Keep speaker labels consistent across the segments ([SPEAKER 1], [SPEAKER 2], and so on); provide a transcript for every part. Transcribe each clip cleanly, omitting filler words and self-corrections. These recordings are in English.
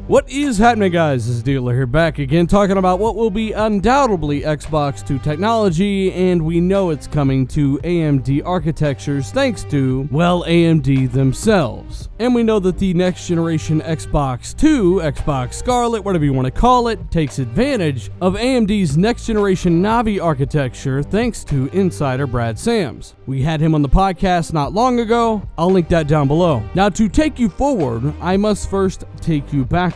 [SPEAKER 1] What is happening, guys? This is Dealer here, back again talking about what will be undoubtedly Xbox 2 technology, and we know it's coming to AMD architectures thanks to, well, AMD themselves. And we know that the next generation Xbox 2, Xbox Scarlet, whatever you want to call it, takes advantage of AMD's next generation Navi architecture thanks to insider Brad Sams. We had him on the podcast not long ago. I'll link that down below. Now, to take you forward, I must first take you backwards.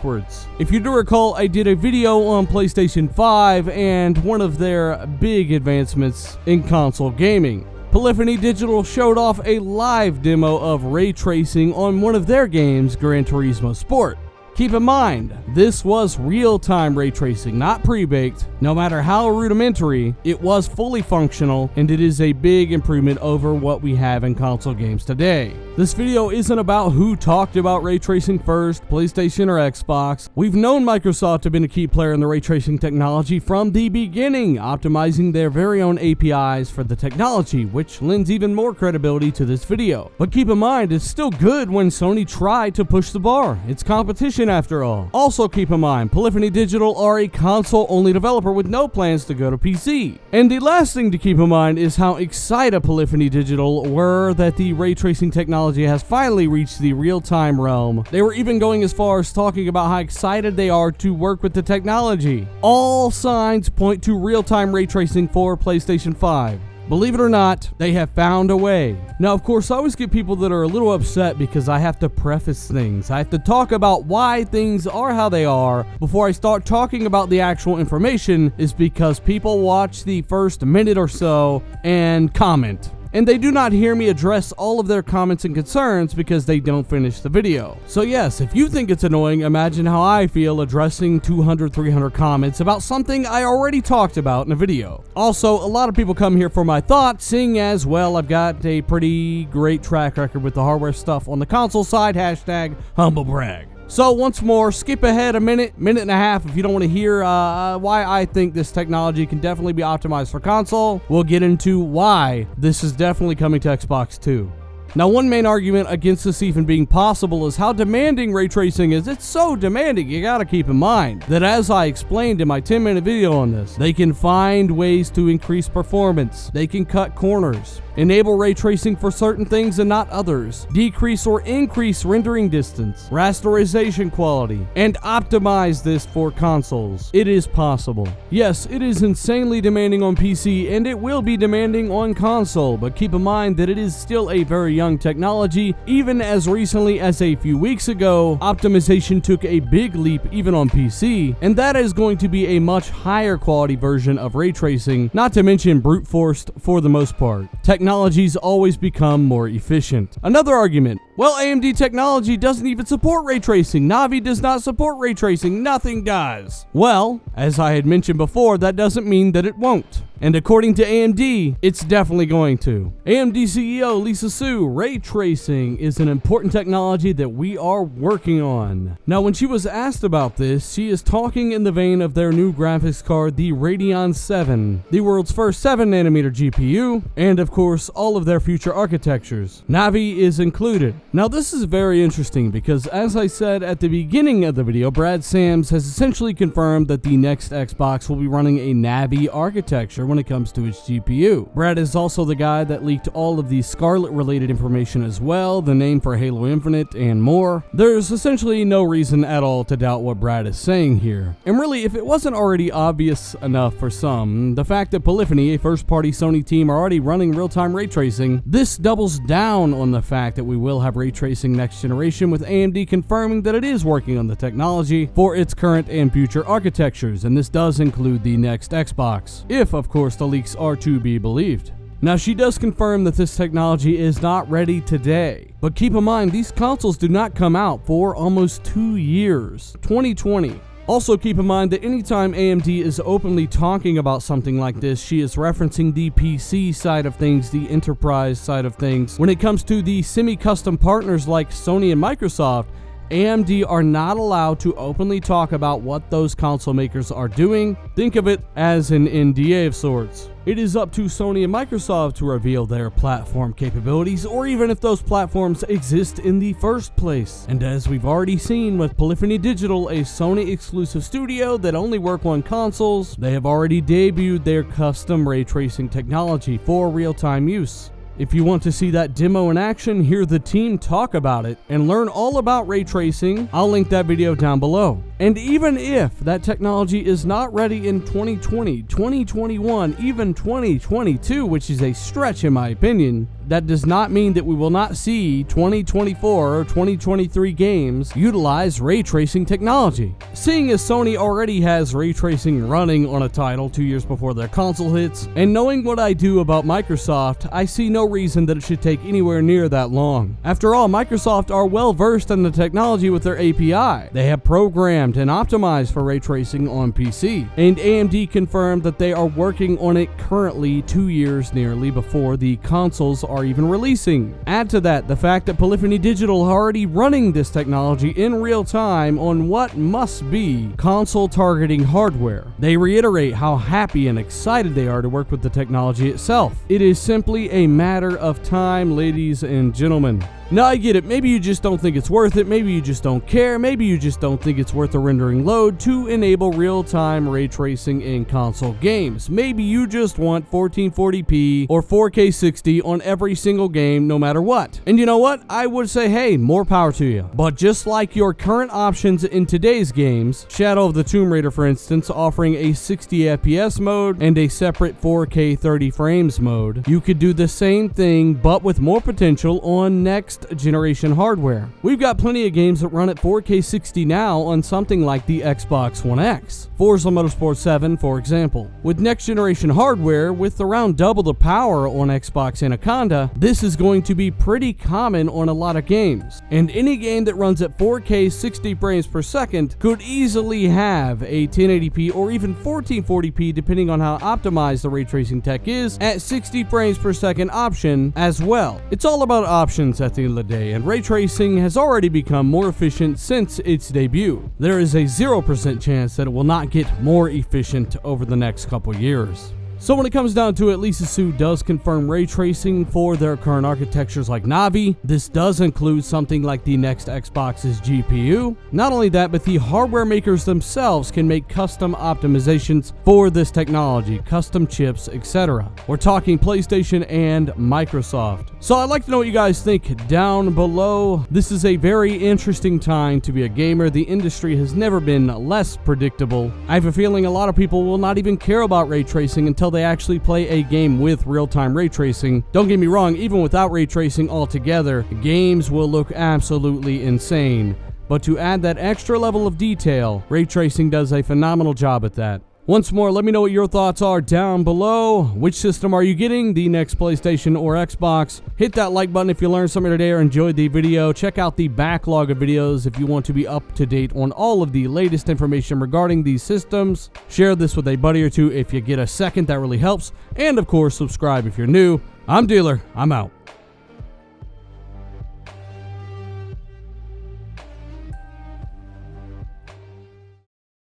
[SPEAKER 1] If you do recall, I did a video on PlayStation 5 and one of their big advancements in console gaming. Polyphony Digital showed off a live demo of ray tracing on one of their games, Gran Turismo Sport. Keep in mind, this was real-time ray tracing, not pre-baked. No matter how rudimentary, it was fully functional, and it is a big improvement over what we have in console games today. This video isn't about who talked about ray tracing first, PlayStation or Xbox. We've known Microsoft to have been a key player in the ray tracing technology from the beginning, optimizing their very own APIs for the technology, which lends even more credibility to this video. But keep in mind, it's still good when Sony tried to push the bar. It's competition after all. Also keep in mind, Polyphony Digital are a console-only developer with no plans to go to PC. And the last thing to keep in mind is how excited Polyphony Digital were that the ray tracing technology has finally reached the real-time realm. They were even going as far as talking about how excited they are to work with the technology. All signs point to real-time ray tracing for PlayStation 5. Believe it or not, they have found a way. Now, of course, I always get people that are a little upset because I have to preface things. I have to talk about why things are how they are before I start talking about the actual information, is because people watch the first minute or so and comment. And they do not hear me address all of their comments and concerns because they don't finish the video. So yes, if you think it's annoying, imagine how I feel addressing 200, 300 comments about something I already talked about in a video. Also, a lot of people come here for my thoughts, seeing as, well, I've got a pretty great track record with the hardware stuff on the console side, hashtag humble brag. So once more, skip ahead a minute and a half if you don't want to hear why I think this technology can definitely be optimized for console. We'll get into why this is definitely coming to Xbox 2. Now, one main argument against this even being possible is how demanding ray tracing is. It's so demanding, you gotta keep in mind that, as I explained in my 10-minute video on this, they can find ways to increase performance, they can cut corners, enable ray tracing for certain things and not others, decrease or increase rendering distance, rasterization quality, and optimize this for consoles. It is possible. Yes, it is insanely demanding on PC and it will be demanding on console, but keep in mind that it is still a very young technology. Even as recently as a few weeks ago, optimization took a big leap even on PC, and that is going to be a much higher quality version of ray tracing, not to mention brute forced for the most part. Technologies always become more efficient. Another argument, well, AMD technology doesn't even support ray tracing. Navi does not support ray tracing. Nothing does. Well, as I had mentioned before, that doesn't mean that it won't. And according to AMD, it's definitely going to. AMD CEO Lisa Su, ray tracing is an important technology that we are working on. Now, when she was asked about this, she is talking in the vein of their new graphics card, the Radeon 7, the world's first 7nm GPU, and of course, all of their future architectures. Navi is included. Now, this is very interesting because, as I said at the beginning of the video, Brad Sams has essentially confirmed that the next Xbox will be running a Navi architecture when it comes to its GPU. Brad is also the guy that leaked all of the Scarlet related information as well, the name for Halo Infinite, and more. There's essentially no reason at all to doubt what Brad is saying here. And really, if it wasn't already obvious enough for some, the fact that Polyphony, a first-party Sony team, are already running real-time ray tracing, this doubles down on the fact that we will have ray tracing next generation, with AMD confirming that it is working on the technology for its current and future architectures, and this does include the next Xbox, if of course the leaks are to be believed. Now, she does confirm that this technology is not ready today, but keep in mind these consoles do not come out for almost 2 years, 2020. Also keep in mind that anytime AMD is openly talking about something like this, she is referencing the PC side of things, the enterprise side of things. When it comes to the semi-custom partners like Sony and Microsoft, AMD are not allowed to openly talk about what those console makers are doing. Think of it as an NDA of sorts. It is up to Sony and Microsoft to reveal their platform capabilities, or even if those platforms exist in the first place. And as we've already seen with Polyphony Digital, a Sony exclusive studio that only work on consoles, they have already debuted their custom ray tracing technology for real-time use. If you want to see that demo in action, hear the team talk about it, and learn all about ray tracing, I'll link that video down below. And even if that technology is not ready in 2020, 2021, even 2022, which is a stretch in my opinion, that does not mean that we will not see 2024 or 2023 games utilize ray tracing technology. Seeing as Sony already has ray tracing running on a title 2 years before their console hits, and knowing what I do about Microsoft, I see no reason that it should take anywhere near that long. After all, Microsoft are well versed in the technology with their API. They have programmed and optimized for ray tracing on PC, and AMD confirmed that they are working on it currently 2 years nearly before the consoles are even releasing. Add to that the fact that Polyphony Digital are already running this technology in real time on what must be console targeting hardware. They reiterate how happy and excited they are to work with the technology itself. It is simply a matter of time, ladies and gentlemen. Now I get it, maybe you just don't think it's worth it, maybe you just don't care, maybe you just don't think it's worth the rendering load to enable real-time ray tracing in console games. Maybe you just want 1440p or 4K 60 on every single game no matter what. And you know what? I would say, hey, more power to you. But just like your current options in today's games, Shadow of the Tomb Raider for instance, offering a 60 FPS mode and a separate 4K 30 frames mode, you could do the same thing but with more potential on next generation hardware. We've got plenty of games that run at 4K 60 now on something like the Xbox One X. Forza Motorsport 7, for example. With next generation hardware, with around double the power on Xbox Anaconda, this is going to be pretty common on a lot of games. And any game that runs at 4K 60 frames per second could easily have a 1080p or even 1440p depending on how optimized the ray tracing tech is at 60 frames per second option as well. It's all about options at the end of the day, and ray tracing has already become more efficient since its debut. There is a 0% chance that it will not get more efficient over the next couple years. So when it comes down to it, Lisa Su does confirm ray tracing for their current architectures like Navi. This does include something like the next Xbox's GPU. Not only that, but the hardware makers themselves can make custom optimizations for this technology, custom chips, etc. We're talking PlayStation and Microsoft. So I'd like to know what you guys think down below. This is a very interesting time to be a gamer. The industry has never been less predictable. I have a feeling a lot of people will not even care about ray tracing until they actually play a game with real-time ray tracing. Don't get me wrong, even without ray tracing altogether, games will look absolutely insane. But to add that extra level of detail, ray tracing does a phenomenal job at that. Once more, let me know what your thoughts are down below. Which system are you getting? The next PlayStation or Xbox? Hit that like button if you learned something today or enjoyed the video. Check out the backlog of videos if you want to be up to date on all of the latest information regarding these systems. Share this with a buddy or two if you get a second, that really helps. And of course, subscribe if you're new. I'm Dealer, I'm out.